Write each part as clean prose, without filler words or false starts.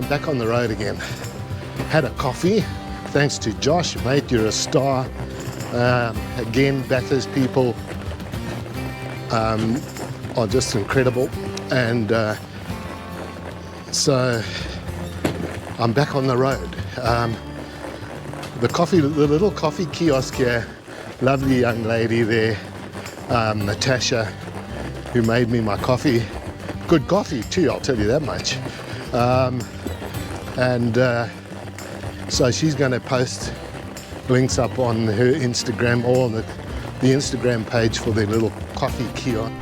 I'm back on the road again. Had a coffee, thanks to Josh, mate, you're a star. Again, Bathurst people are just incredible. And so I'm back on the road. The little coffee kiosk here, lovely young lady there, Natasha, who made me my coffee. Good coffee too, I'll tell you that much. So she's going to post links up on her Instagram or on the Instagram page for their little coffee kiosk.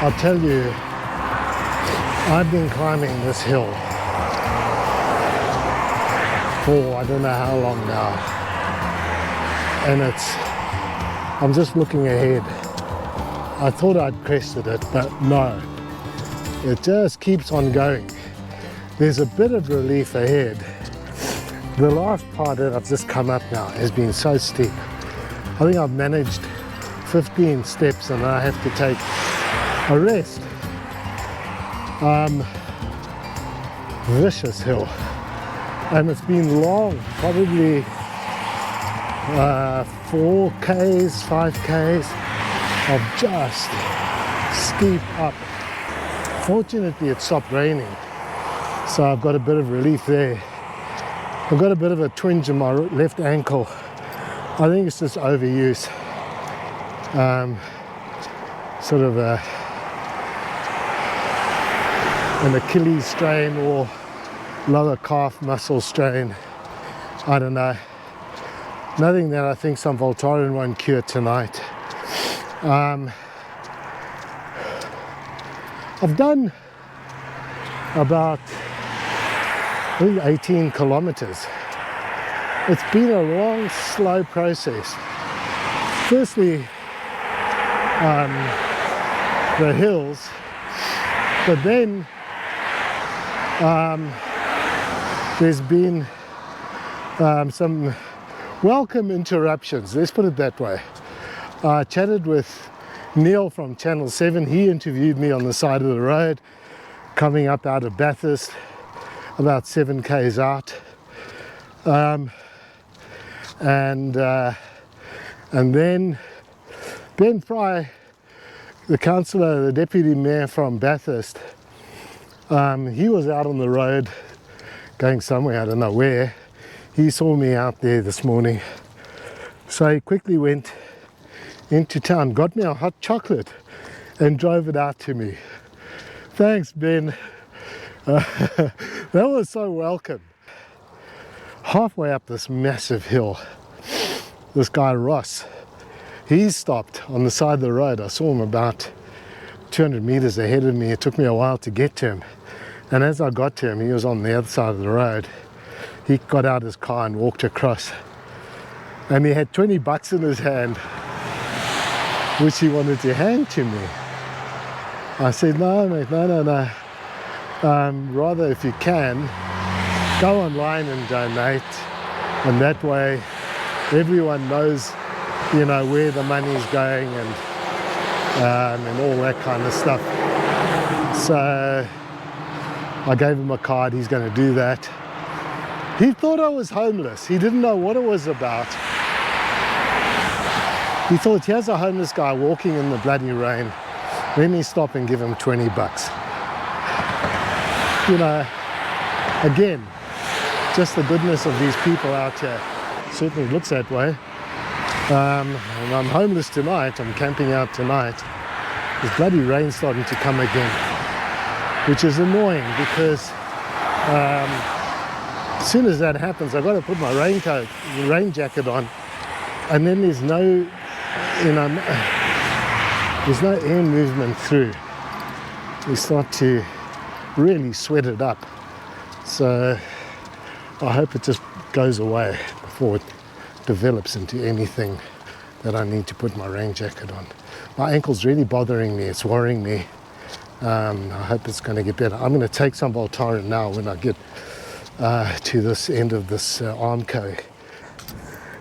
I'll tell you, I've been climbing this hill for I don't know how long now, and I'm just looking ahead. I thought I'd crested it, but no, it just keeps on going. There's a bit of relief ahead. The last part that I've just come up now has been so steep. I think I've managed 15 steps and I have to take a rest. Vicious hill. And it's been long, probably 4Ks, 5Ks of just steep up. Fortunately, it stopped raining, so I've got a bit of relief there. I've got a bit of a twinge in my left ankle. I think it's just overuse. Sort of an Achilles strain or lower calf muscle strain. I don't know. Nothing that I think some Voltaren won't cure tonight. I've done about, I think, 18 kilometers. It's been a long, slow process. Firstly, the hills, but then there's been some welcome interruptions, let's put it that way. I chatted with Neil from Channel 7. He interviewed me on the side of the road coming up out of Bathurst, about 7 k's out. And then Ben Fry, the councillor, the deputy mayor from Bathurst, he was out on the road going somewhere, I don't know where. He saw me out there this morning, so he quickly went into town, got me a hot chocolate and drove it out to me. Thanks, Ben. That was so welcome. Halfway up this massive hill, this guy Ross, he stopped on the side of the road. I saw him about 200 meters ahead of me. It took me a while to get to him, and as I got to him, he was on the other side of the road. He got out his car and walked across, and he had 20 bucks in his hand, which he wanted to hand to me. I said, no mate, no. Rather, if you can, go online and donate, and that way everyone knows, you know, where the money's going and all that kind of stuff. So I gave him a card. He's going to do that. He thought I was homeless. He didn't know what it was about. He thought, here's a homeless guy walking in the bloody rain. Let me stop and give him 20 bucks. You know, again, just the goodness of these people out here. Certainly looks that way. And I'm homeless tonight. I'm camping out tonight. This bloody rain's starting to come again, which is annoying because as soon as that happens, I've got to put my raincoat, rain jacket on, and then there's no, you know, there's no air movement through. We start to really sweat it up. So I hope it just goes away before it develops into anything that I need to put my rain jacket on. My ankle's really bothering me. It's worrying me. I hope it's going to get better. I'm going to take some Voltaren now when I get to this end of this Armco.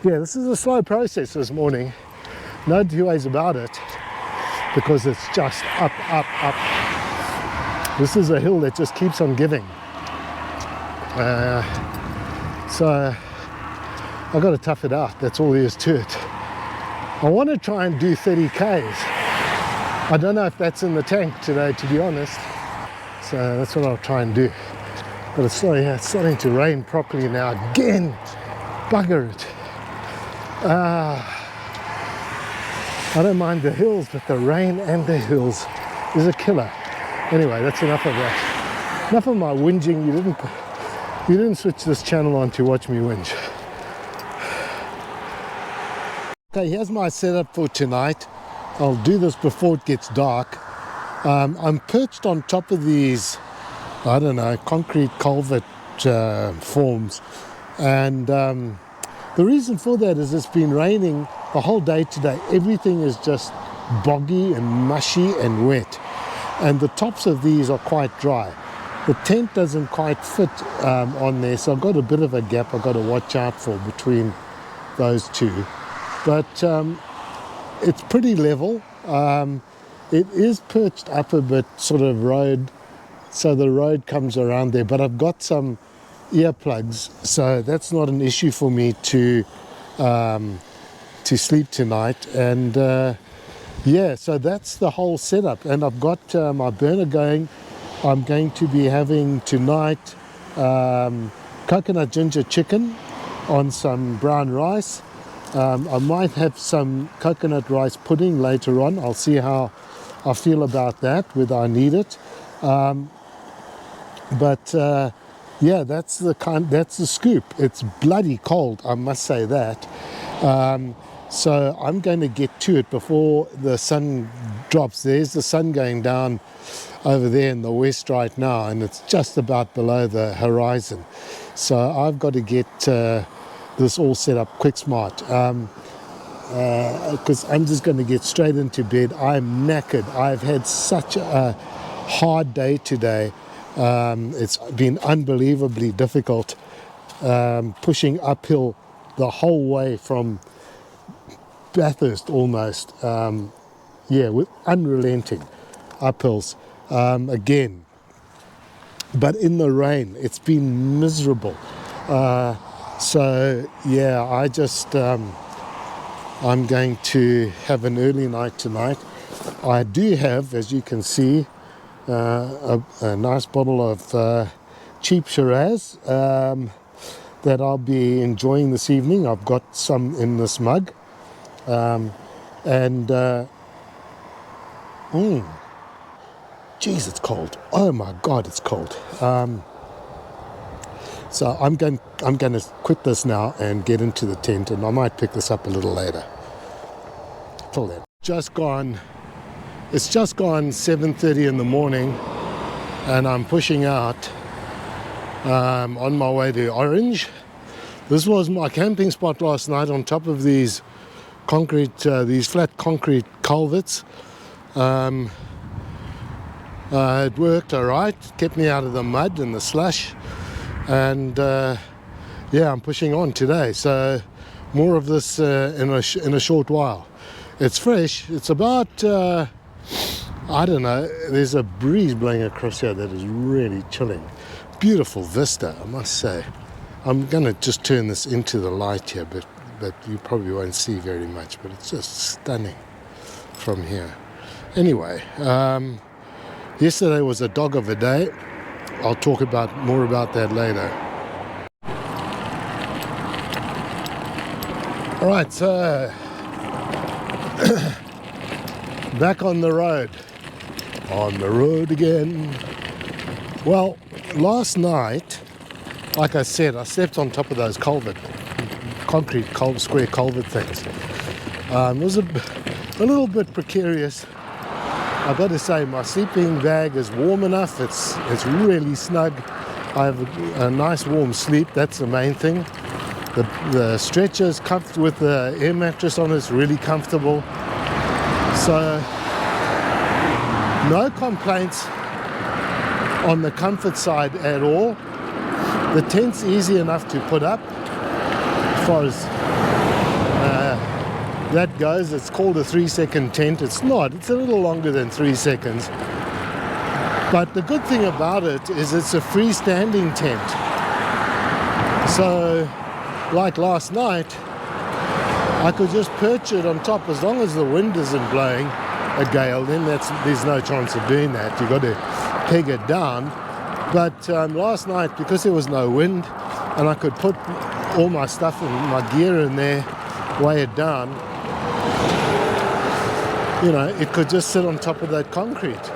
Yeah, this is a slow process this morning. No two ways about it, because it's just up. This is a hill that just keeps on giving. So I've got to tough it out. That's all there is to it. I want to try and do 30 Ks. I don't know if that's in the tank today, to be honest. So that's what I'll try and do. But it's starting to rain properly now again. Bugger it. I don't mind the hills, but the rain and the hills is a killer. Anyway, that's enough of that. Enough of my whinging. You didn't switch this channel on to watch me whinge. Okay, here's my setup for tonight. I'll do this before it gets dark. I'm perched on top of these, I don't know, concrete culvert forms. And the reason for that is it's been raining the whole day today. Everything is just boggy and mushy and wet. And the tops of these are quite dry. The tent doesn't quite fit on there, so I've got a bit of a gap I've got to watch out for between those two. But it's pretty level. It is perched up a bit, sort of road, so the road comes around there, but I've got some earplugs, so that's not an issue for me to sleep tonight. And yeah, so that's the whole setup. And I've got my burner going. I'm going to be having tonight coconut ginger chicken on some brown rice. I might have some coconut rice pudding later on. I'll see how I feel about that, whether I need it. But yeah, that's the scoop. It's bloody cold, I must say that. So I'm going to get to it before the sun drops. There's the sun going down over there in the west right now, and it's just about below the horizon. So I've got to get this all set up quick smart, because I'm just going to get straight into bed. I'm knackered. I've had such a hard day today. It's been unbelievably difficult, pushing uphill the whole way from Bathurst almost, yeah, with unrelenting uphills again. But in the rain, it's been miserable. So yeah, I just I'm going to have an early night tonight. I do have, as you can see, a nice bottle of cheap Shiraz that I'll be enjoying this evening. I've got some in this mug, and geez, it's cold. Oh my God, it's cold. So I'm going to quit this now and get into the tent, and I might pick this up a little later. Till then, it's just gone 7:30 in the morning, and I'm pushing out on my way to Orange. This was my camping spot last night on top of these flat concrete culverts. It worked all right, kept me out of the mud and the slush. And yeah, I'm pushing on today, so more of this in a short while. It's fresh. It's about I don't know, there's a breeze blowing across here that is really chilling. Beautiful vista, I must say. I'm gonna just turn this into the light here, but you probably won't see very much, but it's just stunning from here. Anyway, yesterday was a dog of a day. I'll talk more about that later. All right, so back on the road again. Well, last night, like I said, I slept on top of those square culvert things. It was a little bit precarious. I've got to say, my sleeping bag is warm enough. It's really snug. I have a nice warm sleep. That's the main thing. The stretcher's comfortable with the air mattress on. It's really comfortable. So no complaints on the comfort side at all. The tent's easy enough to put up as far as that goes. It's called a 3-second tent. It's not. It's a little longer than 3 seconds. But the good thing about it is it's a freestanding tent. So, like last night, I could just perch it on top. As long as the wind isn't blowing a gale, then there's no chance of doing that. You've got to peg it down. But last night, because there was no wind, and I could put all my stuff and my gear in there, weigh it down, you know, it could just sit on top of that concrete.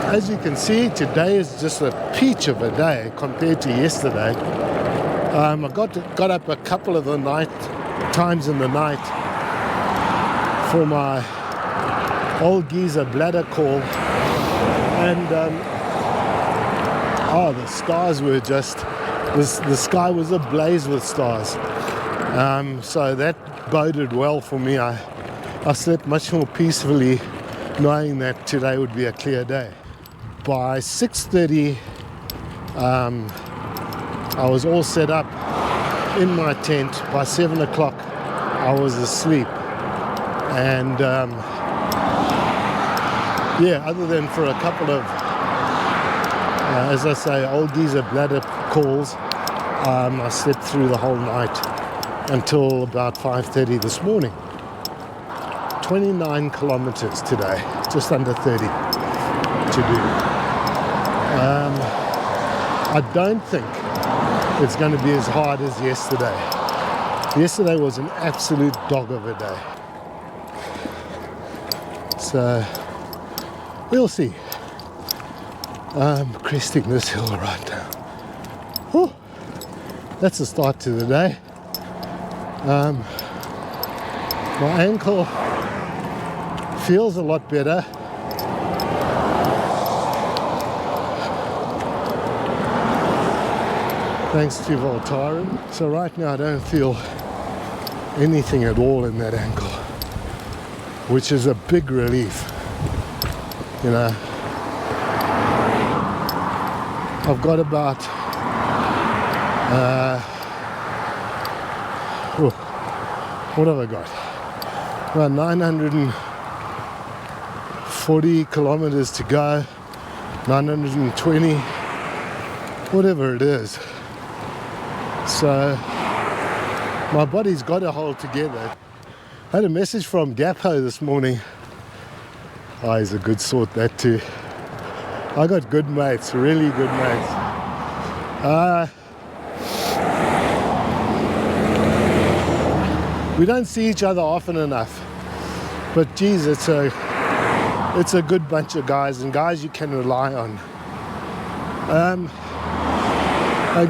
As you can see, today is just a peach of a day compared to yesterday. I got up a couple of the times in the night for my old geezer bladder call, and the stars were just, the sky was ablaze with stars. So that boded well for me. I slept much more peacefully knowing that today would be a clear day. By 6:30, I was all set up in my tent. By 7 o'clock, I was asleep. And other than for a couple of, as I say, old geezer bladder calls, I slept through the whole night until about 5:30 this morning. 29 kilometers today, just under 30 to do. I don't think it's going to be as hard as yesterday. Yesterday was an absolute dog of a day. So, we'll see. I'm cresting this hill right now. Whew. That's the start to the day. My ankle feels a lot better. Thanks to Voltaren. So right now I don't feel anything at all in that ankle, which is a big relief. You know, I've got about what have I got? About 940 kilometers to go, 920, whatever it is. So my body's got to hold together. I had a message from Gapo this morning. Oh, he's a good sort, that too. I got good mates, really good mates. We don't see each other often enough, but geez, it's a good bunch of guys, and guys you can rely on.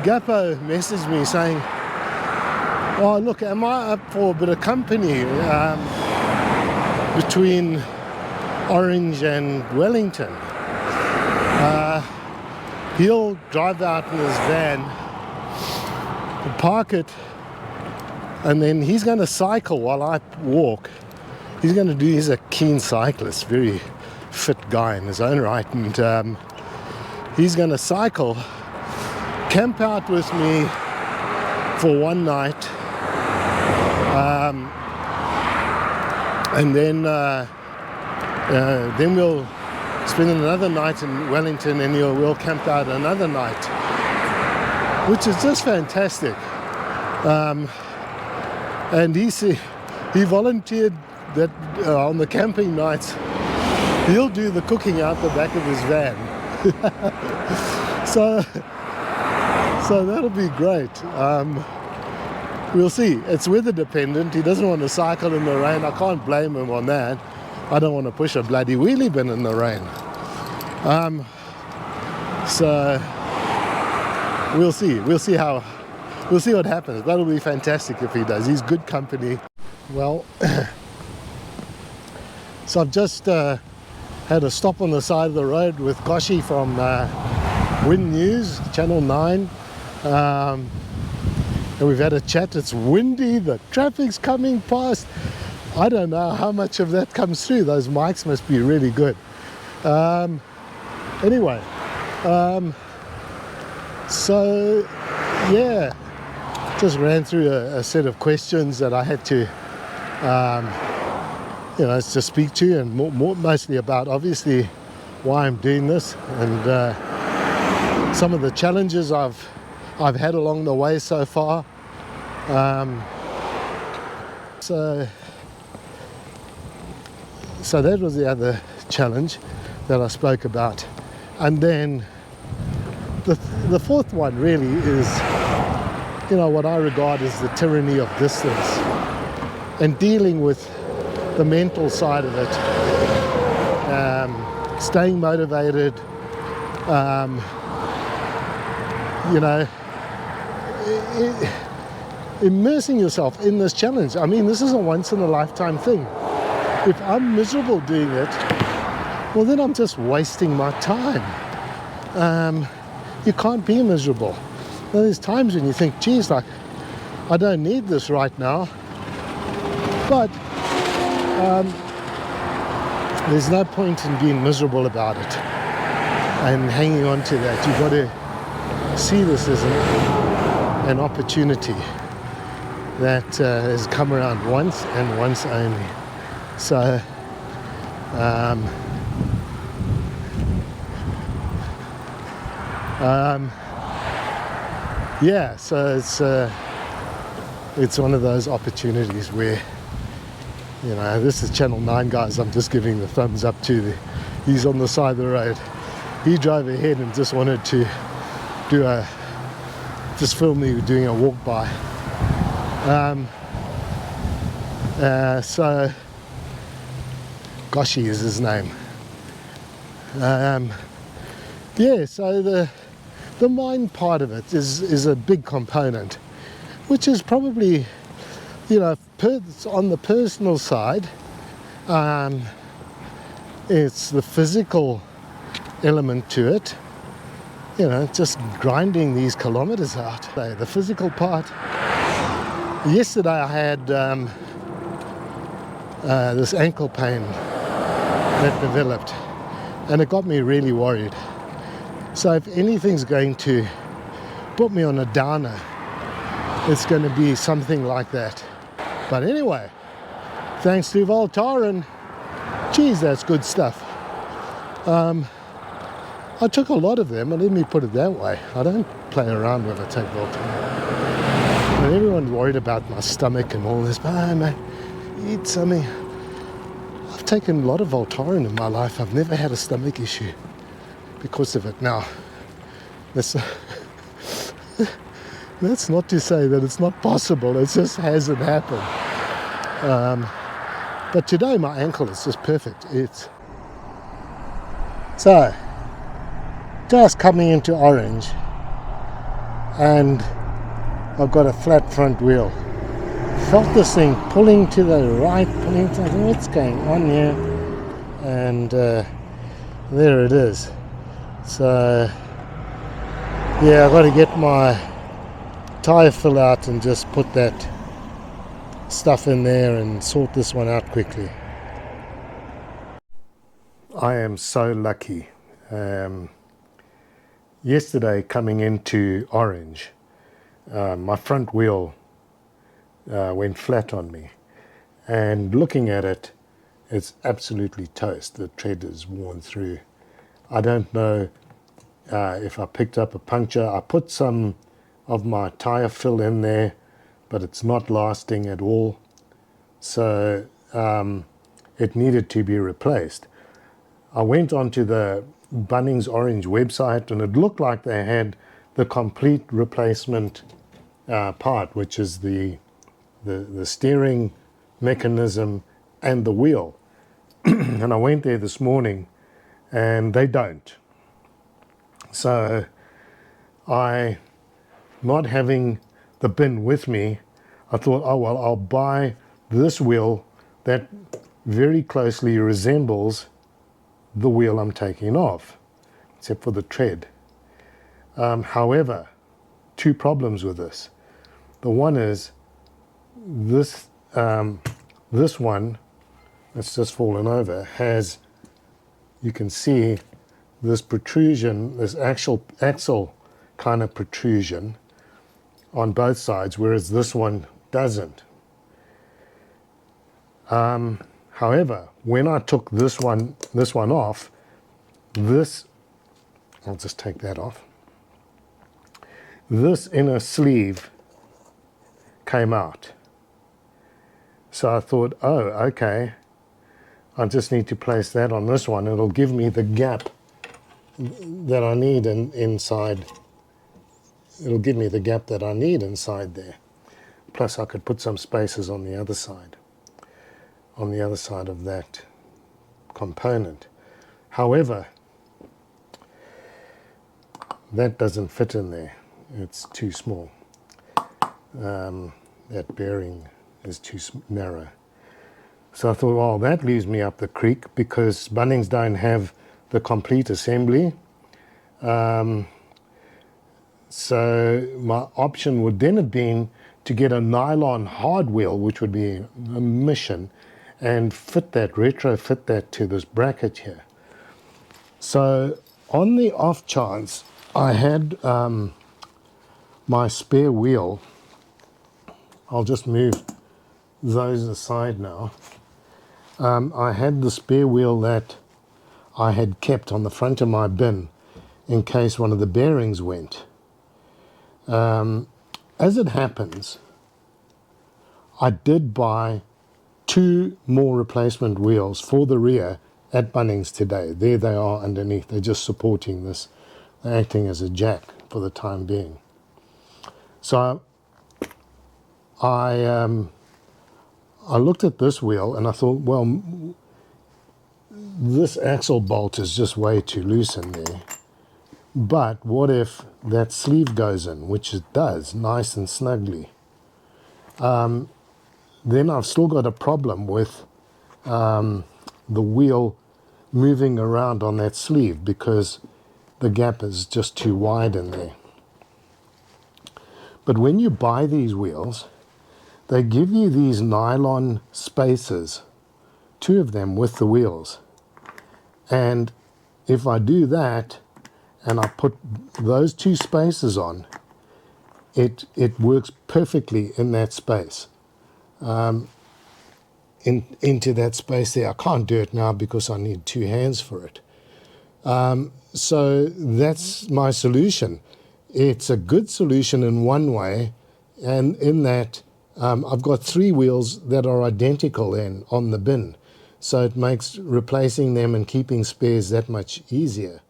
Gapo messaged me saying, oh look, am I up for a bit of company between Orange and Wellington? He'll drive out in his van, park it, and then he's going to cycle while I walk. He's a keen cyclist, very fit guy in his own right, and he's going to cycle, camp out with me for one night, and then we'll spend another night in Wellington, and we'll camp out another night, which is just fantastic. And he volunteered that on the camping nights he'll do the cooking out the back of his van. so that'll be great. We'll see. It's weather dependent. He doesn't want to cycle in the rain. I can't blame him on that. I don't want to push a bloody wheelie bin in the rain. So we'll see. We'll see what happens. That'll be fantastic if he does. He's good company. Well, so I've just had a stop on the side of the road with Koshi from Wind News, Channel 9. And we've had a chat. It's windy, the traffic's coming past. I don't know how much of that comes through. Those mics must be really good. Anyway, so yeah, just ran through a set of questions that I had to to speak to, and mostly about obviously why I'm doing this, and some of the challenges I've had along the way so far. So that was the other challenge that I spoke about. And then the fourth one really is, what I regard as the tyranny of distance, and dealing with the mental side of it, staying motivated, immersing yourself in this challenge. I mean, this is a once in a lifetime thing. If I'm miserable doing it, well, then I'm just wasting my time. You can't be miserable. Now, there's times when you think, geez, like, I don't need this right now. But there's no point in being miserable about it and hanging on to that. You've got to see this as an opportunity that has come around once and once only. So yeah, so it's one of those opportunities where, this is Channel 9, guys. I'm just giving the thumbs up to he's on the side of the road. He drove ahead and just wanted to just film me doing a walk by. So Goshi is his name. Yeah, so the mind part of it is a big component, which is probably, on the personal side, it's the physical element to it, just grinding these kilometers out. The physical part, yesterday I had this ankle pain that developed, and it got me really worried. So if anything's going to put me on a downer, it's going to be something like that. But anyway, thanks to Voltaren, geez, that's good stuff. I took a lot of them, and let me put it that way. I don't play around when I take Voltaren. And everyone's worried about my stomach and all this, but man, eat something. I've taken a lot of Voltaren in my life. I've never had a stomach issue because of it. Now, that's not to say that it's not possible. It just hasn't happened. But today my ankle is just perfect. So just coming into Orange, and I've got a flat front wheel. Felt this thing pulling to the right, pulling to what's going on here, and there it is. So yeah, I've got to get my tyre fill out and just put that stuff in there and sort this one out quickly. I am so lucky. Yesterday coming into Orange, my front wheel went flat on me, and looking at it, it's absolutely toast. The tread is worn through. I don't know if I picked up a puncture. I put some of my tyre fill in there, but it's not lasting at all. So it needed to be replaced. I went onto the Bunnings Orange website, and it looked like they had the complete replacement part, which is the steering mechanism and the wheel. And I went there this morning, and they don't. So I, not having the bin with me, I thought, oh well, I'll buy this wheel that very closely resembles the wheel I'm taking off, except for the tread. However, two problems with this. The one is this one that's just fallen over has, you can see this protrusion, this axle kind of protrusion on both sides, whereas this one doesn't. However, when I took this one off, this, I'll just take that off. This inner sleeve came out. So I thought, oh, okay, I just need to place that on this one. It'll give me the gap that I need inside. It'll give me the gap that I need inside there. Plus I could put some spaces on the other side of that component. However, that doesn't fit in there. It's too small. That bearing is too narrow. So I thought, well, that leaves me up the creek because Bunnings don't have the complete assembly. So my option would then have been to get a nylon hard wheel, which would be a mission, and retrofit that to this bracket here. So on the off chance, I had my spare wheel. I'll just move those aside now. I had the spare wheel that I had kept on the front of my bin in case one of the bearings went. As it happens, I did buy 2 more replacement wheels for the rear at Bunnings today. There they are underneath. They're just supporting this. They're acting as a jack for the time being. So I looked at this wheel and I thought, well, this axle bolt is just way too loose in there. But what if that sleeve goes in, which it does, nice and snugly? Then I've still got a problem with the wheel moving around on that sleeve because the gap is just too wide in there. But when you buy these wheels, they give you these nylon spacers, 2 of them with the wheels. And if I do that, and I put those 2 spaces on, it works perfectly in that space, into that space there. I can't do it now because I need 2 hands for it. So that's my solution. It's a good solution in one way, and in that I've got 3 wheels that are identical then on the bin. So it makes replacing them and keeping spares that much easier.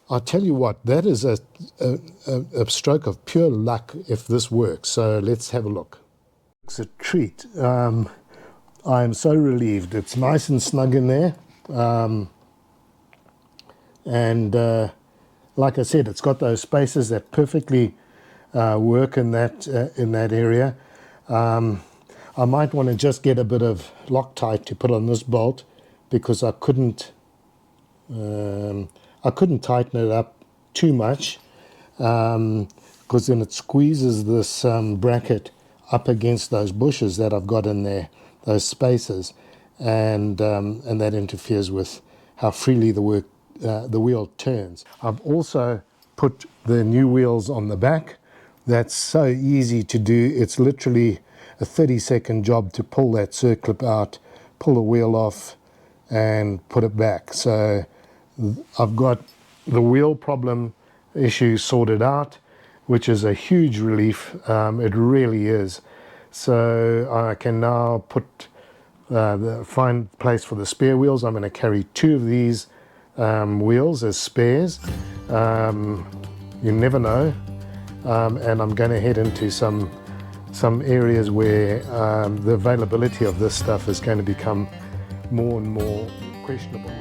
I'll tell you what, that is a stroke of pure luck if this works. So let's have a look. It's a treat. I am so relieved. It's nice and snug in there. Like I said, it's got those spaces that perfectly work in that area. I might want to just get a bit of Loctite to put on this bolt because I couldn't tighten it up too much because then it squeezes this bracket up against those bushes that I've got in there, those spaces, and that interferes with how freely the wheel turns. I've also put the new wheels on the back. That's so easy to do. It's literally a 30-second job to pull that circlip out, pull the wheel off, and put it back. So I've got the wheel problem issue sorted out, which is a huge relief. It really is. So I can now find place for the spare wheels. I'm going to carry 2 of these wheels as spares. You never know. And I'm going to head into some areas where the availability of this stuff is going to become more and more questionable.